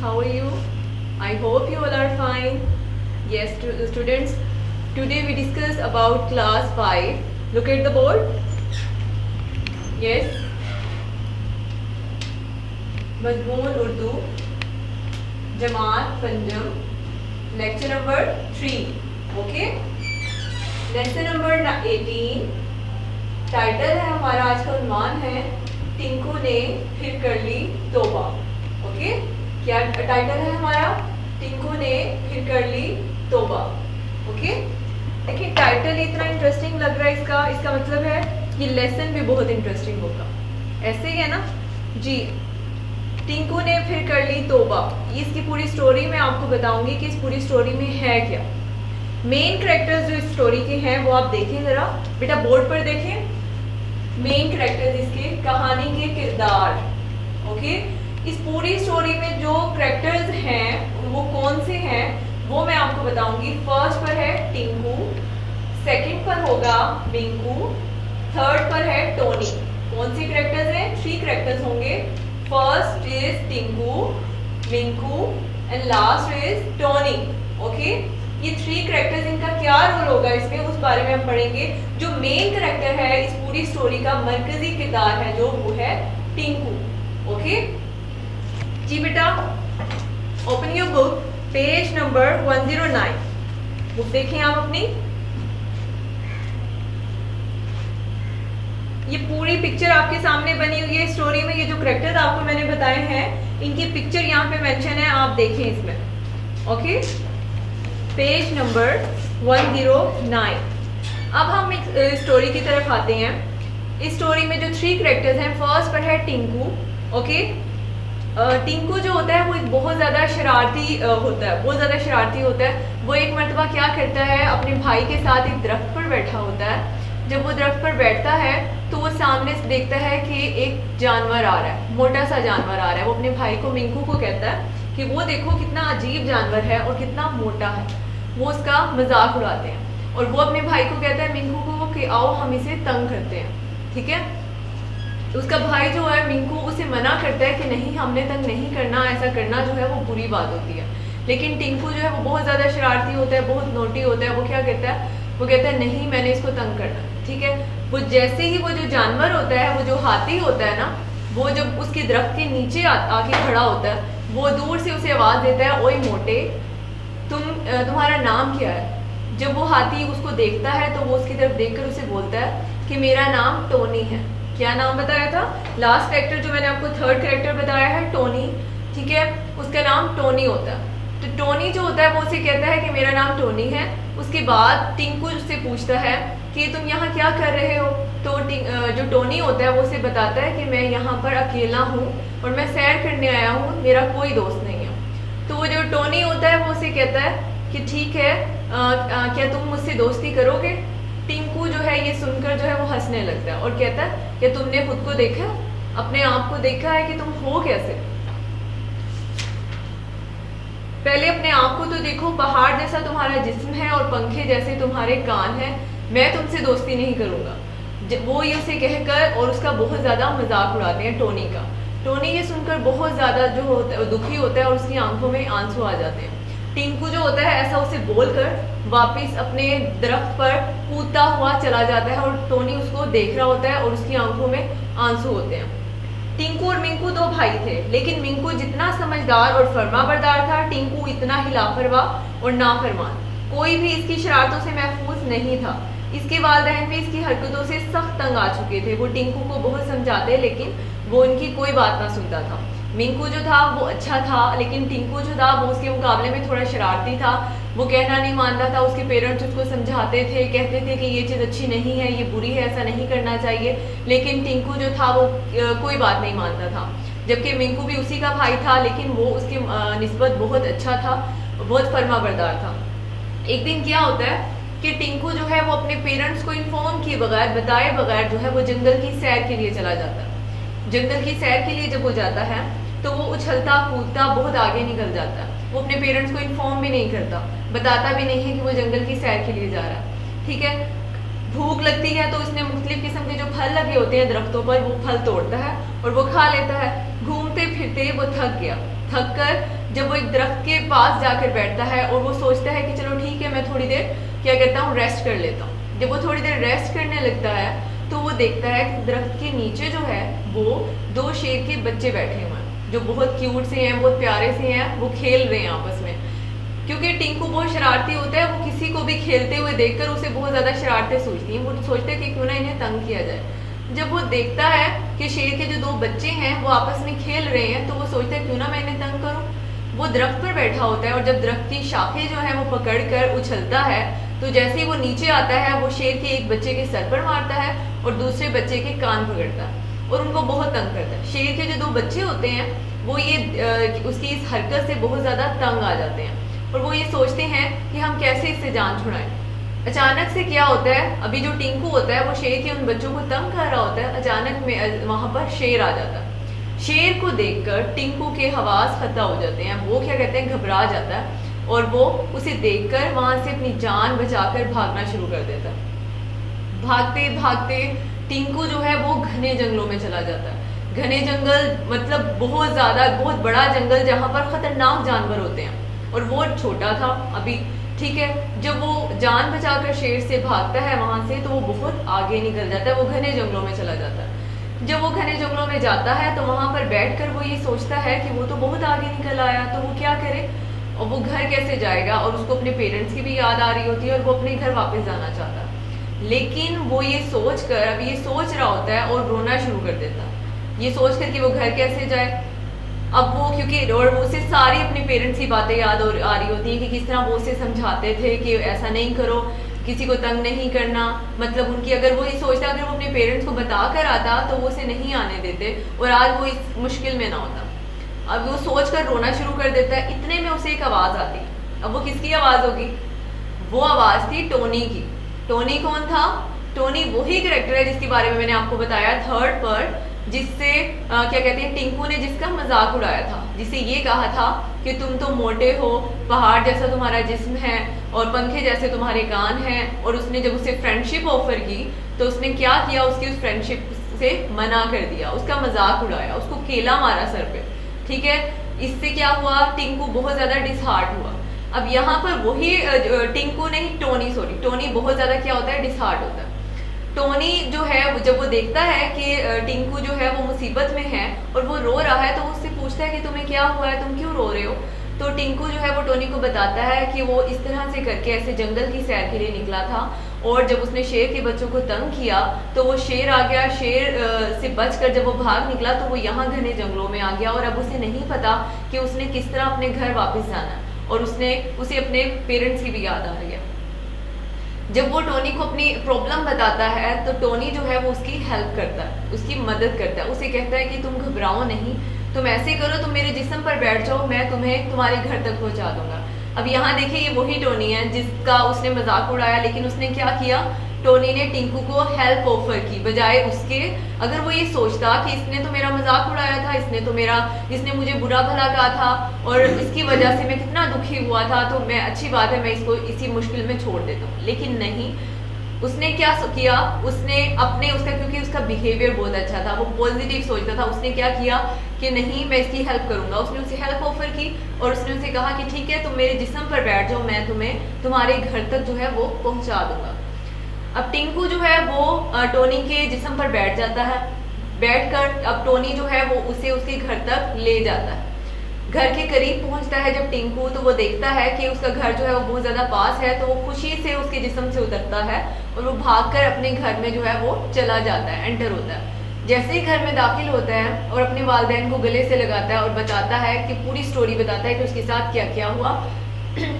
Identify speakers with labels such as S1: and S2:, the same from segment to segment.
S1: how are you? I hope you all are fine. Yes, students, today we discuss about class 5. Look at the board. Yes. मजमून उर्दू जमात पंजम lecture number 3. Okay, lesson number 18. Title है हमारा, आज का उन्वान है टिंकू ने फिर कर ली तौबा. ओके, क्या टाइटल है हमारा? टिंकू ने फिर कर ली तौबा. ओके, देखिए टाइटल इतना इंटरेस्टिंग लग रहा है, इसका मतलब है कि लेसन भी बहुत इंटरेस्टिंग होगा. ऐसे ही है ना जी. टिंकू ने फिर कर ली तौबा, ये इसकी पूरी स्टोरी मैं आपको बताऊंगी कि इस पूरी स्टोरी में है क्या. मेन कैरेक्टर्स जो इस स्टोरी के हैं वो आप देखें जरा बेटा, बोर्ड पर देखें. मेन कैरेक्टर्स इसके, कहानी के किरदार. ओके, इस पूरी स्टोरी में जो कैरेक्टर्स हैं वो कौन से हैं वो मैं आपको बताऊंगी. फर्स्ट पर है टिंकू, सेकंड पर होगा मिंकू, थर्ड पर है टोनी. कौन से कैरेक्टर्स हैं? 3 कैरेक्टर्स होंगे. First is Tinku, Minku and last is Tony. Okay, ये 3 कैरेक्टर्स, इनका क्या रोल होगा इसमें उस बारे में हम पढ़ेंगे. जो मेन कैरेक्टर है इस पूरी स्टोरी का, मरकजी किरदार है जो, वो है टिंकू. ओके जी बेटा, open your book, page number 109. Book देखें आप अपनी. ये पूरी पिक्चर आपके सामने बनी हुई है स्टोरी में. ये जो कैरेक्टर्स आपको मैंने बताए हैं इनकी पिक्चर यहाँ पे मेंशन है, आप देखें इसमें. Okay, page number 109. अब हम एक स्टोरी की तरफ आते हैं. इस स्टोरी में जो 3 कैरेक्टर्स हैं, फर्स्ट पर है टिंकू. ओके, टिंकू जो होता है वो एक बहुत ज़्यादा शरारती होता है, बहुत ज़्यादा शरारती होता है. वो एक मरतबा क्या करता है, अपने भाई के साथ एक दरख्त पर बैठा होता है. जब वो दरख्त पर बैठता है तो वो सामने से देखता है कि एक जानवर आ रहा है, मोटा सा जानवर आ रहा है. वो अपने भाई को, मिंकू को कहता है कि वो देखो कितना अजीब जानवर है और कितना मोटा है. वो उसका मजाक उड़ाते हैं और वो अपने भाई को कहता है, मिंकू को, कि आओ हम इसे तंग करते हैं. ठीक है, तो उसका भाई जो है मिंकू उसे मना करता है कि नहीं, हमने तंग नहीं करना, ऐसा करना जो है वो बुरी बात होती है. लेकिन टिंकू जो है वो बहुत ज़्यादा शरारती होता है, बहुत नोटी होता है. वो क्या कहता है, वो कहता है नहीं, मैंने इसको तंग करना. ठीक है, वो जैसे ही वो जो जानवर होता है, वो जो हाथी होता है ना, वो जब उसके दरख्त के नीचे आके खड़ा होता है, वो दूर से उसे आवाज़ देता है, ओए मोटे, तुम्हारा नाम क्या है. जब वो हाथी उसको देखता है तो वो उसकी तरफ देखकर उसे बोलता है कि मेरा नाम टोनी है. क्या नाम बताया था? लास्ट कैरेक्टर जो मैंने आपको थर्ड कैरेक्टर बताया है, टोनी. ठीक है, उसका नाम टोनी होता है. तो टोनी जो होता है वो उसे कहता है कि मेरा नाम टोनी है. उसके बाद टिंकू उससे पूछता है कि तुम यहाँ क्या कर रहे हो. तो जो टोनी होता है वो उसे बताता है कि मैं यहाँ पर अकेला हूँ और मैं सैर करने आया हूँ, मेरा कोई दोस्त नहीं है. तो वो जो टोनी होता है वो उसे कहता है कि ठीक है, क्या तुम मुझसे दोस्ती करोगे. टिंकू जो है ये सुनकर जो है वो हंसने लगता है और कहता है कि तुमने खुद को देखा, अपने आप को देखा है कि तुम हो कैसे. पहले अपने आप को तो देखो, पहाड़ जैसा तुम्हारा जिस्म है और पंखे जैसे तुम्हारे कान हैं. मैं तुमसे दोस्ती नहीं करूँगा. वो ये उसे कहकर और उसका बहुत ज़्यादा मजाक उड़ाते हैं टोनी का. टोनी ये सुनकर बहुत ज़्यादा जो होता है दुखी होता है और उसकी आंखों में आंसू आ जाते हैं. टिंकू जो होता है ऐसा उसे बोलकर वापस अपने दरख्त पर कूदता हुआ चला जाता है और टोनी उसको देख रहा होता है और उसकी आंखों में आंसू होते हैं. टिंकू और मिंकू 2 भाई थे, लेकिन मिंकू जितना समझदार और फरमाबरदार था, टिंकू इतना ही लापरवाह और नाफरमान. कोई भी इसकी शरारतों से महफूज नहीं था. इसके वालिदैन भी इसकी हरकतों से सख्त तंग आ चुके थे. वो टिंकू को बहुत समझाते लेकिन वो उनकी कोई बात ना सुनता था. मिंकू जो था वो अच्छा था, लेकिन टिंकू जो था वो उसके मुकाबले में थोड़ा शरारती था. वो कहना नहीं मानता था. उसके पेरेंट्स उसको समझाते थे, कहते थे कि ये चीज़ अच्छी नहीं है, ये बुरी है, ऐसा नहीं करना चाहिए. लेकिन टिंकू जो था वो कोई बात नहीं मानता था. जबकि मिंकू भी उसी का भाई था, लेकिन वो उसके निस्बत बहुत अच्छा था, बहुत फर्माबरदार था. एक दिन क्या होता है कि टिंकू जो है वो अपने पेरेंट्स को इन्फॉर्म किए बगैर, बताए बगैर जो है वो जंगल की सैर के लिए चला जाता है. जंगल की सैर के लिए जब वो जाता है तो वो उछलता कूदता बहुत आगे निकल जाता है. वो अपने पेरेंट्स को इन्फॉर्म भी नहीं करता, बताता भी नहीं है कि वो जंगल की सैर के लिए जा रहा है. ठीक है, भूख लगती है तो उसने मुख्तलिफ किस्म के जो फल लगे होते हैं दरख्तों पर, वो फल तोड़ता है और वो खा लेता है. घूमते फिरते वो थक गया. थक कर जब वो एक दरख्त के पास जाकर बैठता है और वो सोचता है कि चलो ठीक है मैं थोड़ी देर क्या करता हूँ रेस्ट कर लेता हूँ। जब वो थोड़ी देर रेस्ट करने लगता है तो वो देखता है कि दरख्त के नीचे जो है वो 2 शेर के बच्चे बैठे हुए हैं जो बहुत क्यूट से हैं, बहुत प्यारे से हैं, वो खेल रहे हैं आपस में। क्योंकि टिंकू बहुत शरारती होता है, वो किसी को भी खेलते हुए देखकर उसे बहुत ज़्यादा शरारतें सूझती हैं। वो सोचता है कि क्यों ना इन्हें तंग किया जाए। जब वो देखता है कि शेर के जो 2 बच्चे हैं वो आपस में खेल रहे हैं तो वो सोचता है क्यों ना मैं इन्हें तंग करूं। वो दरख्त पर बैठा होता है और जब दरख्त की शाखें जो है वो पकड़कर उछलता है तो जैसे ही वो नीचे आता है वो शेर के एक बच्चे के सर पर मारता है और दूसरे बच्चे के कान पकड़ता है और उनको बहुत तंग करता है। शेर के जो 2 बच्चे होते हैं वो ये उसकी इस हरकत से बहुत ज़्यादा तंग आ जाते हैं और वो ये सोचते हैं कि हम कैसे इससे जान छुड़ाएं। अचानक से क्या होता है, अभी जो टिंकू होता है वो शेर के उन बच्चों को तंग कर रहा होता है, अचानक में वहां पर शेर आ जाता है। शेर को देखकर टिंकू के हवास खत्म हो जाते हैं, वो क्या कहते हैं घबरा जाता है और वो उसे देखकर वहां से अपनी जान बचाकर भागना शुरू कर देता है। भागते भागते टिंकू जो है वो घने जंगलों में चला जाता है। घने जंगल मतलब बहुत ज्यादा बहुत बड़ा जंगल जहाँ पर खतरनाक जानवर होते हैं और वो छोटा था अभी, ठीक है। जब वो जान बचाकर शेर से भागता है वहां से तो वो बहुत आगे निकल जाता है, वो घने जंगलों में चला जाता है। जब वो घने जंगलों में जाता है तो वहां पर बैठकर वो ये सोचता है कि वो तो बहुत आगे निकल आया तो वो क्या करे और वो घर कैसे जाएगा, और उसको अपने पेरेंट्स की भी याद आ रही होती है और वो अपने घर वापस जाना चाहता है। लेकिन वो ये सोच कर अभी ये सोच रहा होता है और रोना शुरू कर देता है, ये सोच कर कि वो घर कैसे जाए। अब वो क्योंकि और उसे सारी अपने पेरेंट्स की बातें याद आ रही होती हैं कि किस तरह वो उसे समझाते थे कि ऐसा नहीं करो, किसी को तंग नहीं करना, मतलब उनकी अगर वो ये सोचता अगर वो अपने पेरेंट्स को बता कर आता तो वो उसे नहीं आने देते और आज वो इस मुश्किल में ना होता। अब वो सोच कर रोना शुरू कर देता है। इतने में उसे एक आवाज़ आती है। अब वो किसकी आवाज़ होगी, वो आवाज़ थी टोनी की। टोनी कौन था, टोनी वही कैरेक्टर है जिसके बारे में मैंने आपको बताया थर्ड पर, जिससे क्या कहते हैं टिंकू ने जिसका मजाक उड़ाया था, जिसे ये कहा था कि तुम तो मोटे हो, पहाड़ जैसा तुम्हारा जिस्म है और पंखे जैसे तुम्हारे कान हैं। और उसने जब उसे फ्रेंडशिप ऑफर की तो उसने क्या किया, उसकी उस फ्रेंडशिप से मना कर दिया, उसका मजाक उड़ाया, उसको केला मारा सर पे, ठीक है। इससे क्या हुआ, टिंकू बहुत ज्यादा डिसहार्ट हुआ। अब यहाँ पर वही टिंकू नहीं टोनी बहुत ज्यादा क्या होता है, डिसहार्ट होता है। टोनी जो है जब वो देखता है कि टिंकू जो है वो मुसीबत में है और वो रो रहा है तो वो उससे पूछता है कि तुम्हें क्या हुआ है, तुम क्यों रो रहे हो। तो टिंकू जो है वो टोनी को बताता है कि वो इस तरह से करके ऐसे जंगल की सैर के लिए निकला था और जब उसने शेर के बच्चों को तंग किया तो वो शेर आ गया, शेर से बचकर जब वो भाग निकला तो वो यहाँ घने जंगलों में आ गया और अब उसे नहीं पता कि उसने किस तरह अपने घर वापस जाना है और उसे अपने पेरेंट्स की भी याद आ रही है। जब वो टोनी को अपनी प्रॉब्लम बताता है तो टोनी जो है वो उसकी हेल्प करता है, उसकी मदद करता है, उसे कहता है कि तुम घबराओ नहीं, तुम ऐसे करो, तुम मेरे जिस्म पर बैठ जाओ, मैं तुम्हें तुम्हारे घर तक पहुंचा दूंगा। अब यहाँ देखिए ये वही टोनी है जिसका उसने मजाक उड़ाया, लेकिन उसने क्या किया, टोनी ने टिंकू को हेल्प ऑफर की, बजाय उसके अगर वो ये सोचता कि इसने तो मेरा मजाक उड़ाया था, इसने मुझे बुरा भला कहा था और इसकी वजह से मैं कितना दुखी हुआ था, तो मैं अच्छी बात है मैं इसको इसी मुश्किल में छोड़ देता हूँ। लेकिन नहीं, उसने क्या किया, उसने उसका क्योंकि उसका बिहेवियर बहुत अच्छा था, वो पॉजिटिव सोचता था, उसने क्या किया कि नहीं मैं इसकी हेल्प करूंगा। उसने उसे हेल्प ऑफर की और उसने उसे कहा कि ठीक है तुम मेरे जिस्म पर बैठ जाओ, मैं तुम्हें तुम्हारे घर तक जो है वो पहुंचा दूंगा। अब टिंकू जो है वो टोनी के जिस्म पर बैठ जाता है, बैठकर अब टोनी जो है वो उसे उसके घर तक ले जाता है। घर के करीब पहुंचता है जब टिंकू तो वो देखता है कि उसका घर जो है वो बहुत ज़्यादा पास है, तो वो खुशी से उसके जिस्म से उतरता है और वो भागकर अपने घर में जो है वो चला जाता है, एंटर होता है। जैसे ही घर में दाखिल होता है और अपने वालिदैन को गले से लगाता है और बताता है कि पूरी स्टोरी बताता है कि उसके साथ क्या क्या हुआ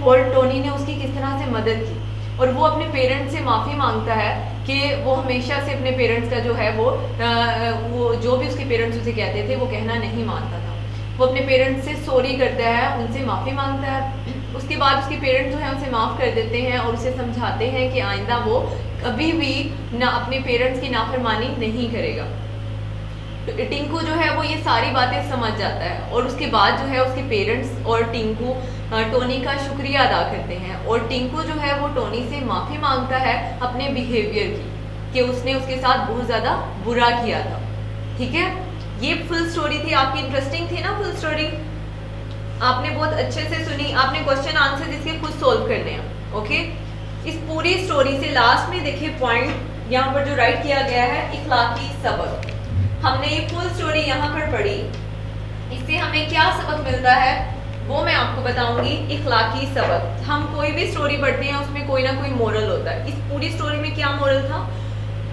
S1: और टोनी ने उसकी किस तरह से मदद की, और वो अपने पेरेंट्स से माफ़ी मांगता है कि वो हमेशा से अपने पेरेंट्स का जो है वो जो भी उसके पेरेंट्स उसे कहते थे वो कहना नहीं मानता था। वो अपने पेरेंट्स से सॉरी करता है, उनसे माफ़ी मांगता है। उसके बाद उसके पेरेंट्स जो है उसे माफ़ कर देते हैं और उसे समझाते हैं कि आइंदा वो कभी भी ना अपने पेरेंट्स की नाफरमानी नहीं करेगा। तो टिंकू जो है वो ये सारी बातें समझ जाता है और उसके बाद जो है उसके पेरेंट्स और टिंकू टोनी का शुक्रिया अदा करते हैं और टिंकू जो है वो टोनी से माफ़ी मांगता है अपने बिहेवियर की कि उसने उसके साथ बहुत ज़्यादा बुरा किया था। ठीक है, ये फुल स्टोरी थी आपकी, इंटरेस्टिंग थी ना फुल स्टोरी। आपने बहुत अच्छे से सुनी, आपने क्वेश्चन आंसर इसके खुद सोल्व करने हैं। ओके, इस पूरी स्टोरी से लास्ट में देखिए पॉइंट यहाँ पर जो राइट किया गया है, इखलाकी सबक। हमने ये फुल स्टोरी यहाँ पर पढ़ी, इससे हमें क्या सबक मिलता है वो मैं आपको बताऊंगी। इखलाकी सबक, हम कोई भी स्टोरी पढ़ते हैं उसमें कोई ना कोई मोरल होता है। इस पूरी स्टोरी में क्या मोरल था?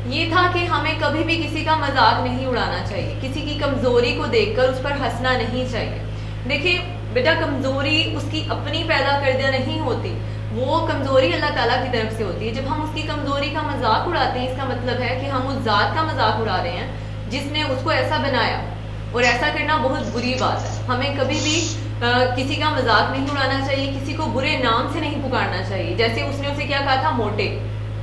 S1: ये था कि हमें कभी भी किसी का मजाक नहीं उड़ाना चाहिए, किसी की कमजोरी को देखकर उस पर हंसना नहीं चाहिए। देखिए बेटा, कमजोरी उसकी अपनी पैदा करना नहीं होती, वो कमजोरी अल्लाह ताला की तरफ से होती है। जब हम उसकी कमजोरी का मजाक उड़ाते हैं, इसका मतलब है कि हम उस जात का मजाक उड़ा रहे हैं जिसने उसको ऐसा बनाया, और ऐसा करना बहुत बुरी बात है। हमें कभी भी किसी का मजाक नहीं उड़ाना चाहिए, किसी को बुरे नाम से नहीं पुकारना चाहिए। जैसे उसने उसे क्या कहा था? मोटे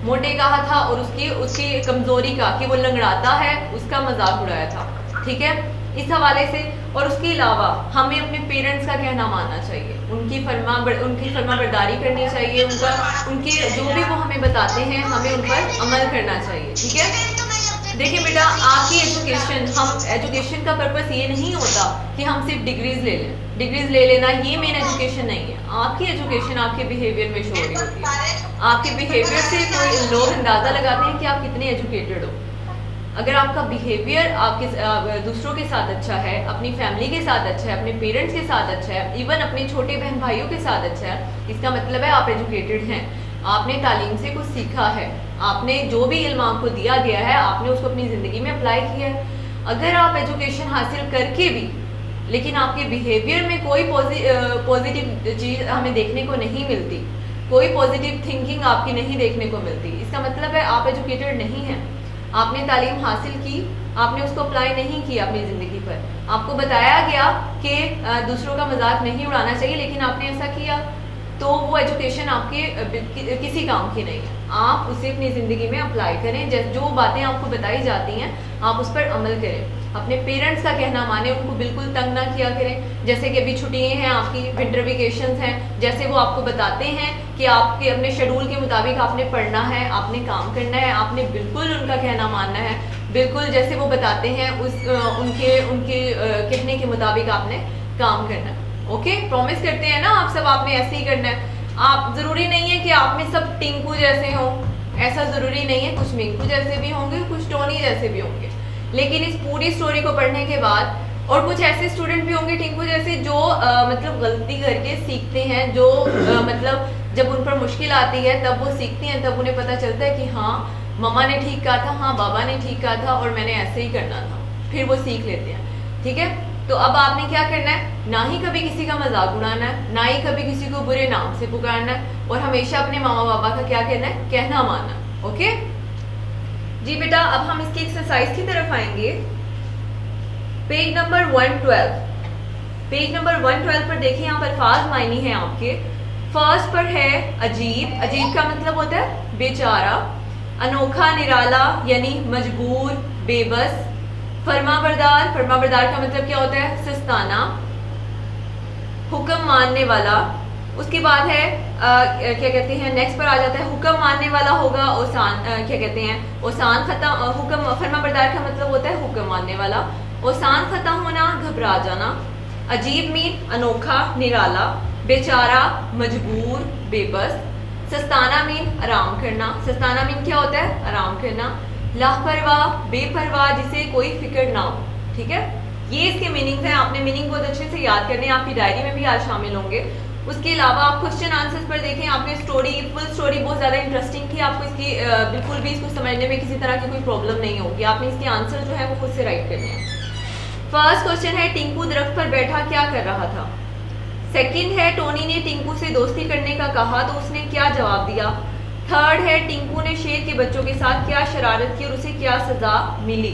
S1: मोटे कहा था, और उसकी कमजोरी का कि वो लंगड़ाता है उसका मजाक उड़ाया था। ठीक है, इस हवाले से। और उसके अलावा हमें अपने पेरेंट्स का कहना मानना चाहिए, उनकी फर्मा बरदारी करनी चाहिए, उनके जो भी वो हमें बताते हैं हमें उन पर अमल करना चाहिए। ठीक है, देखिए बेटा, आपकी एजुकेशन का पर्पस ये नहीं होता कि हम सिर्फ डिग्रीज ले लें। डिग्रीज ले लेना ये मेन एजुकेशन नहीं है। आपकी एजुकेशन आपके बिहेवियर में शो हो रही होती है। आपके बिहेवियर से कोई लोग अंदाजा लगाते हैं कि आप कितने एजुकेटेड हो। अगर आपका बिहेवियर आपके दूसरों के साथ अच्छा है, अपनी फैमिली के साथ अच्छा है, अपने पेरेंट्स के साथ अच्छा है, इवन अपने छोटे बहन भाइयों के साथ अच्छा है, इसका मतलब है आप एजुकेटेड हैं, आपने तालीम से कुछ सीखा है, आपने जो भी इल्म आपको दिया गया है आपने उसको अपनी ज़िंदगी में अप्लाई किया है। अगर आप एजुकेशन हासिल करके भी लेकिन आपके बिहेवियर में कोई पॉजिटिव चीज़ हमें देखने को नहीं मिलती, कोई पॉजिटिव थिंकिंग आपकी नहीं देखने को मिलती, इसका मतलब है आप एजुकेटेड नहीं हैं। आपने तालीम हासिल की, आपने उसको अप्लाई नहीं किया अपनी ज़िंदगी पर। आपको बताया गया कि दूसरों का मजाक नहीं उड़ाना चाहिए, लेकिन आपने ऐसा किया, तो वो एजुकेशन आपके किसी काम की नहीं है। आप उसे अपनी ज़िंदगी में अप्लाई करें। जो बातें आपको बताई जाती हैं आप उस पर अमल करें। अपने पेरेंट्स का कहना माने, उनको बिल्कुल तंग ना किया करें। जैसे कि अभी छुट्टियाँ हैं, आपकी विंटर वेकेशंस हैं, जैसे वो आपको बताते हैं कि आपके अपने शेड्यूल के मुताबिक आपने पढ़ना है, आपने काम करना है, आपने बिल्कुल उनका कहना मानना है। बिल्कुल जैसे वो बताते हैं उनके कहने के मुताबिक आपने काम करना है। ओके, प्रॉमिस करते हैं ना आप सब, आपने ऐसे ही करना है। आप जरूरी नहीं है कि आप में सब टिंकू जैसे हों, ऐसा जरूरी नहीं है। कुछ मिंकू जैसे भी होंगे, कुछ टोनी जैसे भी होंगे, लेकिन इस पूरी स्टोरी को पढ़ने के बाद, और कुछ ऐसे स्टूडेंट भी होंगे टिंकू जैसे जो मतलब गलती करके सीखते हैं, जो मतलब जब उन पर मुश्किल आती है तब वो सीखते हैं, तब उन्हें पता चलता है कि हाँ मम्मा ने ठीक कहा था, हाँ बाबा ने ठीक कहा था और मैंने ऐसे ही करना था, फिर वो सीख लेते हैं। ठीक है, तो अब आपने क्या करना है? ना ही कभी किसी का मजाक उड़ाना है, ना ही कभी किसी को बुरे नाम से पुकारना है, और हमेशा अपने मामा बाबा का क्या कहना है? कहना मानना। ओके जी बेटा, अब हम इसकी एक्सरसाइज की तरफ आएंगे। Page number 112। पेज नंबर 112 पर देखिए, यहाँ पर अल्फाज मायनी है आपके। फर्स्ट पर है अजीब। अजीब का मतलब होता है बेचारा। अनोखा, निराला यानी मजबूर, बेबस। फरमाबरदार, फरमाबरदार का मतलब क्या होता है? सुस्ताना। हुक्म मानने वाला। उसके बाद है क्या कहते हैं, नेक्स्ट पर आ जाता है हुक्म मानने वाला होगा ओसान, क्या कहते हैं, ओसान खता। हुक्म, फरमाबरदार का मतलब होता है हुक्म मानने वाला। ओसान खता होना, घबरा जाना। अजीब मीन अनोखा, निराला। बेचारा मजबूर, बेबस। सस्ताना मीन आराम करना। सस्ताना मीन क्या होता है? आराम करना। लापरवाह, बेपरवाह, जिसे कोई फिक्र ना हो। ठीक है, ये इसके मीनिंग है। आपने मीनिंग बहुत अच्छे से याद करने, आपकी डायरी में भी आज शामिल होंगे। उसके अलावा आप क्वेश्चन आंसर्स पर देखें। आपने स्टोरी, फुल स्टोरी बहुत ज़्यादा इंटरेस्टिंग थी, आपको इसकी बिल्कुल भी इसको समझने में किसी तरह की कोई प्रॉब्लम नहीं होगी। आपने इसके आंसर जो है वो खुद से राइट करने हैं। फर्स्ट क्वेश्चन है टिंकू दरख्त पर बैठा क्या कर रहा था। सेकंड है टोनी ने टिंकू से दोस्ती करने का कहा तो उसने क्या जवाब दिया। थर्ड है टिंकू ने शेर के बच्चों के साथ क्या शरारत की और उसे क्या सजा मिली।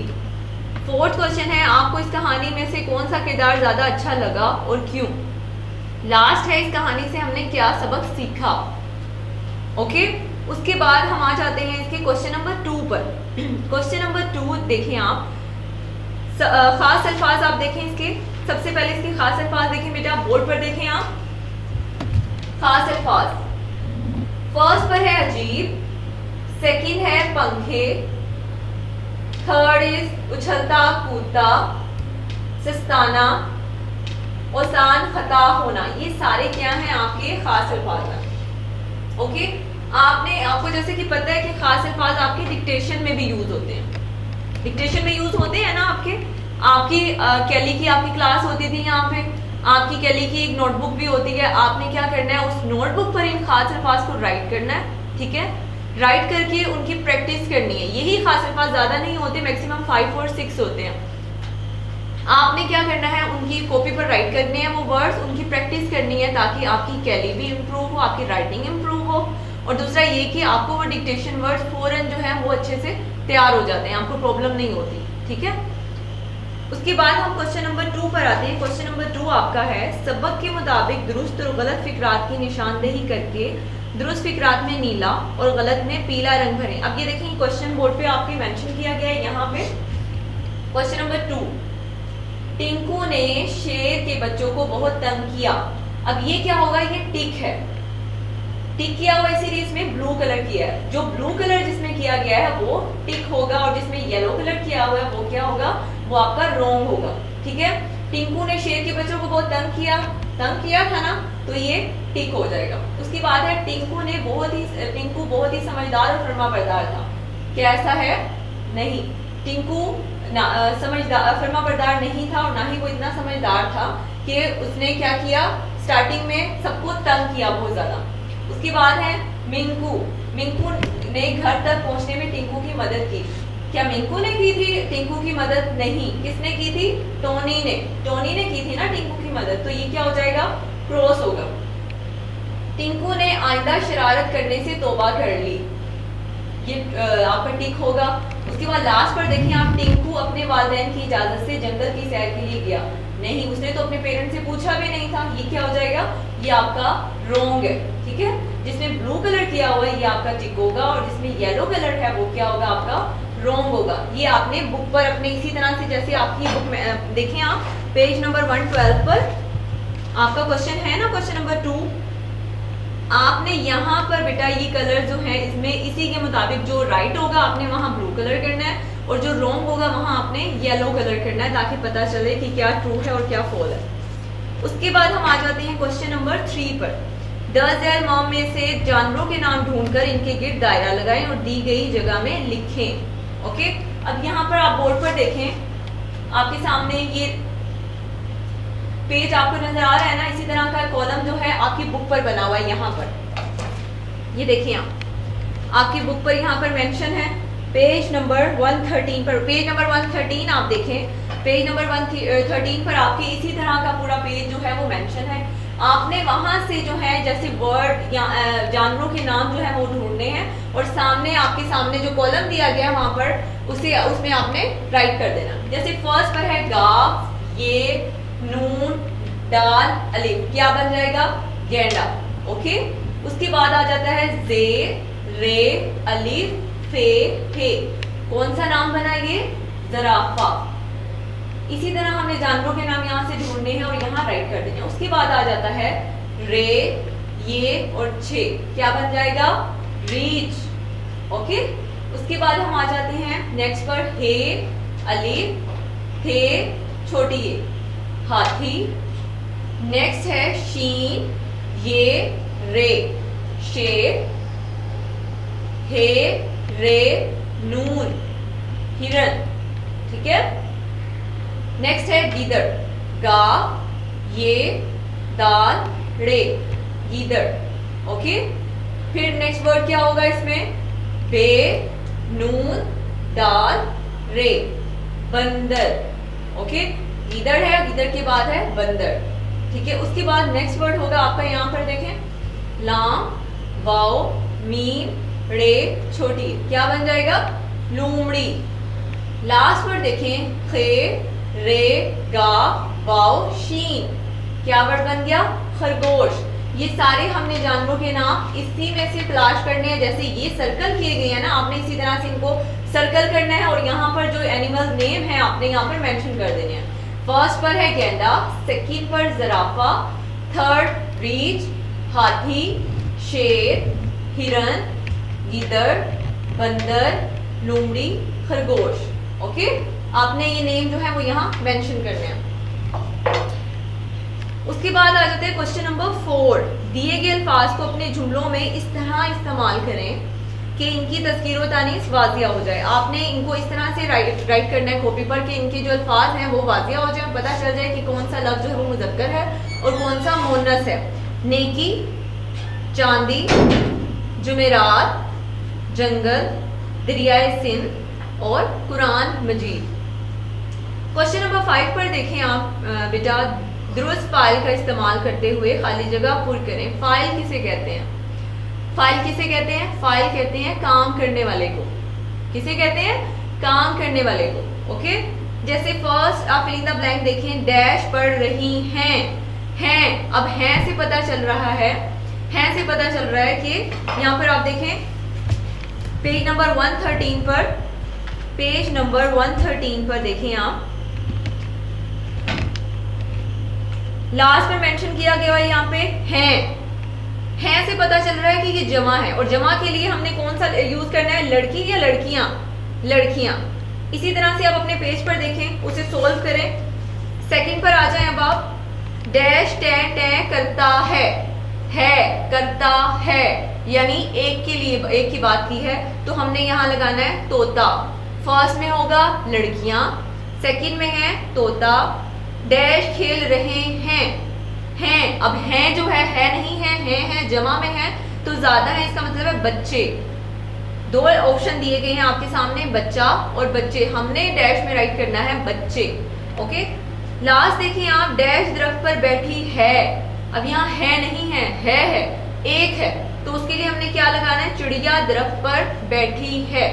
S1: फोर्थ क्वेश्चन है आपको इस कहानी में से कौन सा किरदार ज्यादा अच्छा लगा और क्यों। लास्ट है इस कहानी से हमने क्या सबक सीखा। ओके, उसके बाद हम आ जाते हैं इसके क्वेश्चन नंबर 2 पर। क्वेश्चन नंबर 2 देखें आप, खास अल्फाज आप देखें इसके। सबसे पहले इसके खास अल्फाज देखें बेटा, बोर्ड पर देखें आप। खास अल्फाज, फर्स्ट पर है अजीब, सेकंड है पंखे, थर्ड इज उछलता कूदता, सस्ताना, ओसान, खता होना, ये सारे क्या हैं आपके खास अल्फाज हैं। ओके, आपको जैसे कि पता है कि खास अल्फाज आपके डिक्टेशन में भी यूज होते हैं, डिक्टेशन में यूज होते हैं ना। आपकी कैली की आपकी क्लास होती थी, यहाँ पे आपकी कैली की एक नोटबुक भी होती है। आपने क्या करना है, उस नोटबुक पर इन खास अल्फाज को राइट करना है, ठीक है। राइट करके उनकी प्रैक्टिस करनी है। यही खास अल्फाज ज्यादा नहीं होते, मैक्सिमम 5 और 6 होते हैं। आपने क्या करना है, उनकी कॉपी पर राइट करने हैं वो वर्ड्स, उनकी प्रैक्टिस करनी है ताकि आपकी कैली भी इम्प्रूव हो, आपकी राइटिंग इम्प्रूव हो। और दूसरा ये कि आपको वो डिक्टेशन वर्ड्स फौरन जो है वो अच्छे से तैयार हो जाते हैं, आपको प्रॉब्लम नहीं होती, ठीक है। उसके बाद हम क्वेश्चन नंबर 2 पर आते हैं। क्वेश्चन नंबर 2 आपका है, सबक के मुताबिक दुरुस्त और गलत फिक्रात की निशानदेही करके दुरुस्त फिक्रात में नीला और गलत में पीला रंग भरें। अब ये देखिए क्वेश्चन बोर्ड पे आपके मेंशन किया गया है यहाँ पे। क्वेश्चन नंबर 2, टिंकू ने शेर के बच्चों को बहुत तंग किया। अब ये क्या होगा, ये टिक है, टिक किया हुआ इसीलिए इसमें ब्लू कलर किया है। जो ब्लू कलर जिसमें किया गया है वो टिक होगा, और जिसमें येलो कलर किया हुआ है वो क्या होगा, वो आपका रॉन्ग होगा, ठीक है। टिंकू ने शेर के बच्चों को बहुत तंग किया था ना, तो ये टिक हो जाएगा। उसके बाद है, टिंकू बहुत ही समझदार और फर्माबरदार था। कैसा है, नहीं, टिंकू फर्माबरदार नहीं था, और ना ही वो इतना समझदार था कि उसने क्या किया, स्टार्टिंग में सबको तंग किया बहुत ज्यादा। उसके बाद है मिंकू ने घर तक पहुंचने में टिंकू की मदद की। क्या मिंकू ने की थी टिंकू की मदद? नहीं, किसने की थी, टोनी ने की थी ना टिंकू की मदद, तो ये क्या हो जाएगा, क्रॉस होगा। टिंकू ने आइंदा शरारत करने से तौबा कर ली, ये आपका टिक होगा। उसके बाद लास्ट पर देखिए आप, टिंकू अपने वालिदैन की इजाजत से जंगल की सैर के लिए गया। नहीं, उसने तो अपने पेरेंट्स से पूछा भी नहीं था, ये क्या हो जाएगा, ये आपका रॉन्ग है, ठीक है। जिसमें ब्लू कलर किया हुआ है ये आपका टिक होगा, और जिसमें येलो कलर है वो क्या होगा, आपका रॉन्ग होगा। ये आपने बुक पर अपने इसी तरह से, जैसे आपकी बुक में देखें आप पेज नंबर 112 पर आपका क्वेश्चन है ना, क्वेश्चन नंबर 2, आपने यहाँ पर बेटा ये कलर जो है इसमें इसी के मुताबिक जो राइट होगा आपने वहां ब्लू कलर करना है, और जो रॉन्ग होगा वहां आपने येलो कलर करना है, ताकि पता चले कि क्या ट्रू है और क्या फॉल है। उसके बाद हम आ जाते हैं क्वेश्चन नंबर 3 पर। द ज़ैल मॉम में से जानवरों के नाम ढूंढकर इनके गिर्द दायरा लगाएं और दी गई जगह में लिखें। ओके, अब यहाँ पर आप बोर्ड पर देखें, आपके सामने ये पेज आपको नजर आ रहा है ना, इसी तरह का कॉलम जो है आपकी बुक पर बना हुआ है। यहाँ पर ये देखिए आपकी बुक पर यहाँ पर मेंशन है पेज नंबर 113 पर, पेज नंबर 113 आप देखें, पेज नंबर 113 पर आपके इसी तरह का पूरा पेज जो है वो मेंशन है। आपने वहां से जो है जैसे वर्ड या जानवरों के नाम जो है वो ढूंढने हैं, और सामने आपके सामने जो कॉलम दिया गया है वहां पर उसमें आपने राइट कर देना। जैसे फर्स्ट पर है गाफ, ये नून दाल अलिफ, क्या बन जाएगा, गेंडा। ओके, उसके बाद आ जाता है जे रे अलिफ फे फे, कौन सा नाम बना ये, जराफा। इसी तरह हमने जानवरों के नाम यहाँ से ढूंढने हैं और यहाँ राइट कर देने हैं। उसके बाद आ जाता है रे ये और छे, क्या बन जाएगा, रीच। ओके, उसके बाद हम आ जाते हैं नेक्स्ट पर, हे अलिफ थे छोटी ये, हाथी। नेक्स्ट है शीन ये रे, शेर। हे रे नून, हिरन। ठीक है, नेक्स्ट है गीदड़, गा ये दाल रे, गीदड़। ओके, फिर नेक्स्ट वर्ड क्या होगा इसमें, बे नून दाल रे, बंदर। ओके, गीदड़ है, गीदड़ के बाद है बंदर। ठीक है, उसके बाद नेक्स्ट वर्ड होगा आपका, यहाँ पर देखें, लाम वाओ मीम रे छोटी, क्या बन जाएगा, लूमड़ी। लास्ट वर्ड देखें, खे रे गा वाओ शीन, क्या वर्ड बन गया, खरगोश। ये सारे हमने जानवरों के नाम इसी में से तलाश करने हैं। जैसे ये सर्कल किए गए हैं ना, आपने इसी तरह से इनको सर्कल करना है और यहाँ पर जो एनिमल नेम है आपने यहाँ पर मेंशन कर देने हैं। फर्स्ट पर है गेंडा, सेकंड पर जराफा, थर्ड रीछ, हाथी, शेर, हिरन, गीदड़, बंदर, लोमड़ी, खरगोश। ओके, आपने ये नेम जो है वो यहाँ मेंशन करने हैं। उसके बाद आ जाते हैं क्वेश्चन नंबर 4। दिए गए अल्फाज को अपने जुमलों में इस तरह इस्तेमाल करें कि इनकी तज़कीर व तानीस वाज़िया हो जाए। आपने इनको इस तरह से राइट करना है कॉपी पर कि इनके जो अल्फाज हैं वो वाज़िया हो जाए, पता चल जाए कि कौन सा लफ्ज़ जो है वो मुज़क्कर है और कौन सा मुअन्नस है। नेकी, चांदी, जुमेरात, जंगल, दरियाए सिंध और कुरान मजीद। क्वेश्चन नंबर 5 पर देखें आप बेटा, दुरुस्त फाइल का इस्तेमाल करते हुए खाली जगह पुर करें। फाइल किसे कहते हैं? फाइल किसे कहते हैं? फाइल कहते हैं काम करने वाले को। किसे कहते हैं? काम करने वाले को। ओके, जैसे फर्स्ट आप फिलिंग द ब्लैंक देखें, डैश पढ़ रही हैं। अब हैं से पता चल रहा है, हैं से पता चल रहा है कि यहाँ पर आप देखें पेज नंबर 113 पर, पेज नंबर 113 पर देखें आप, लास्ट में मेंशन किया गया है यहाँ पे हैं से पता चल रहा है कि ये जमा है, और जमा के लिए हमने कौन सा यूज करना है? लड़की या लड़कियां? लड़कियां। इसी तरह से आप अपने पेज पर देखें, उसे सोल्व करें। सेकंड पर आ जाएं अब आप, डैश टैं टैं करता है करता है, यानी एक के लिए एक की बात की है, तो हमने यहाँ लगाना है तोता। फर्स्ट में होगा लड़कियां, सेकंड में है तोता। डैश खेल रहे हैं। अब हैं जो है नहीं है जमा में है तो ज्यादा है, इसका मतलब है बच्चे। दो ऑप्शन दिए गए हैं आपके सामने, बच्चा और बच्चे। हमने डैश में राइट करना है बच्चे। ओके, लास्ट देखिए आप, डैश दरख्त पर बैठी है। अब यहाँ है नहीं है एक है, तो उसके लिए हमने क्या लगाना है? चिड़िया दरख्त पर बैठी है।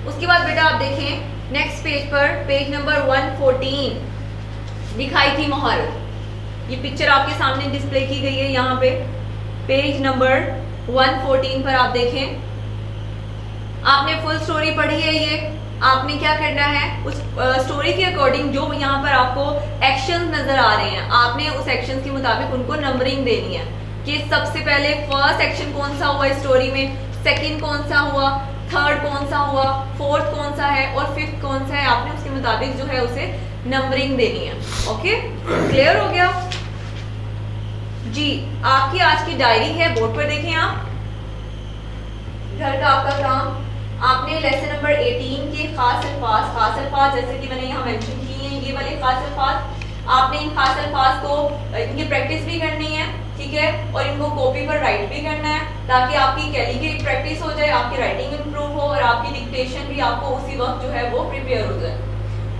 S1: उसके बाद बेटा आप देखें नेक्स्ट पेज पर, पेज नंबर 114 दिखाई थी मोहर। ये पिक्चर आपके सामने डिस्प्ले की गई है यहाँ पे, पेज नंबर 114 पर आप देखें। आपने फुल स्टोरी पढ़ी है, ये आपने क्या करना है, उस स्टोरी के अकॉर्डिंग जो यहाँ पर आपको एक्शंस नजर आ रहे हैं, आपने उस एक्शन के मुताबिक उनको नंबरिंग देनी है कि सबसे पहले फर्स्ट एक्शन कौन सा हुआ स्टोरी में, सेकंड कौन सा हुआ, थर्ड कौन सा हुआ, फोर्थ कौन सा है और फिफ्थ कौन सा है। आपने उसके मुताबिक जो है उसे नंबरिंग देनी है। ओके, क्लियर हो गया जी। आपकी आज की डायरी है, बोर्ड पर देखें आप, घर का आपका काम। आपने लेसन नंबर 18 के खास अल्फाज जैसे कि मैंने यहाँ मेंशन किए हैं, ये वाले खास अल्फाज, आपने इन खास अल्फाज को इनकी प्रैक्टिस भी करनी है, ठीक है, और इनको कॉपी पर राइट भी करना है ताकि आपकी कैलीग्राफी प्रैक्टिस हो जाए, आपकी राइटिंग इंप्रूव हो और आपकी डिक्टेशन भी आपको उसी वक्त जो है वो प्रिपेयर हो जाए।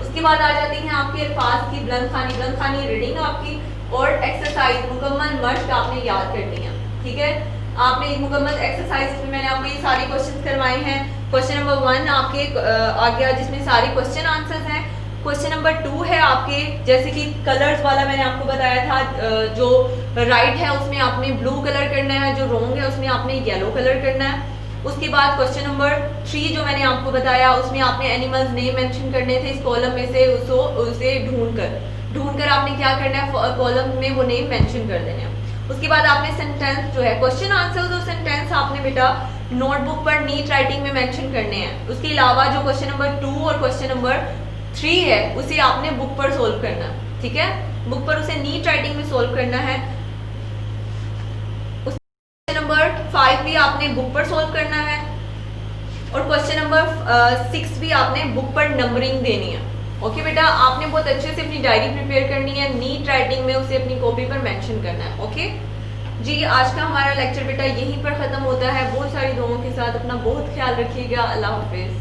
S1: उसके बाद आ जाती हैं आपके अल्फाज की बुलंद खानी रीडिंग आपकी, और एक्सरसाइज मुकम्मल मश्क आपने याद करनी है, ठीक है। आपने मुकम्मल एक्सरसाइज में मैंने आपको ये सारे क्वेश्चन करवाए हैं। क्वेश्चन नंबर 1 आपके आ गया जिसमें सारे क्वेश्चन आंसर्स हैं। क्वेश्चन नंबर 2 है आपके, जैसे कि कलर्स वाला मैंने आपको बताया था, जो राइट है उसमें आपने ब्लू कलर करना है, जो रॉन्ग है उसमें आपने येलो कलर करना है। उसके बाद क्वेश्चन नंबर 3 जो मैंने आपको बताया, उसमें आपने एनिमल्स नेम मेंशन करने थे इस कॉलम में से, उसे ढूंढकर आपने क्या करना है, कॉलम में वो नेम मेंशन कर देने हैं। उसके बाद आपने सेंटेंस जो है, क्वेश्चन आंसर और सेंटेंस आपने बेटा नोटबुक पर नीट राइटिंग में मेंशन करने हैं। उसके अलावा जो क्वेश्चन नंबर 2 और क्वेश्चन नंबर 3 है उसे आपने बुक पर सोल्व करना है, ठीक है, बुक पर उसे नीट राइटिंग में सोल्व करना है। क्वेश्चन नंबर 5 भी आपने बुक पर सोल्व करना है, और क्वेश्चन नंबर 6 भी आपने बुक पर नंबरिंग देनी है। ओके बेटा, आपने बहुत अच्छे से अपनी डायरी प्रिपेयर करनी है, नीट राइटिंग में उसे अपनी कॉपी पर मेंशन करना है। ओके जी, आज का हमारा लेक्चर बेटा यहीं पर खत्म होता है। बहुत सारी दुआओं के साथ अपना बहुत ख्याल रखिएगा। अल्लाह हाफिज।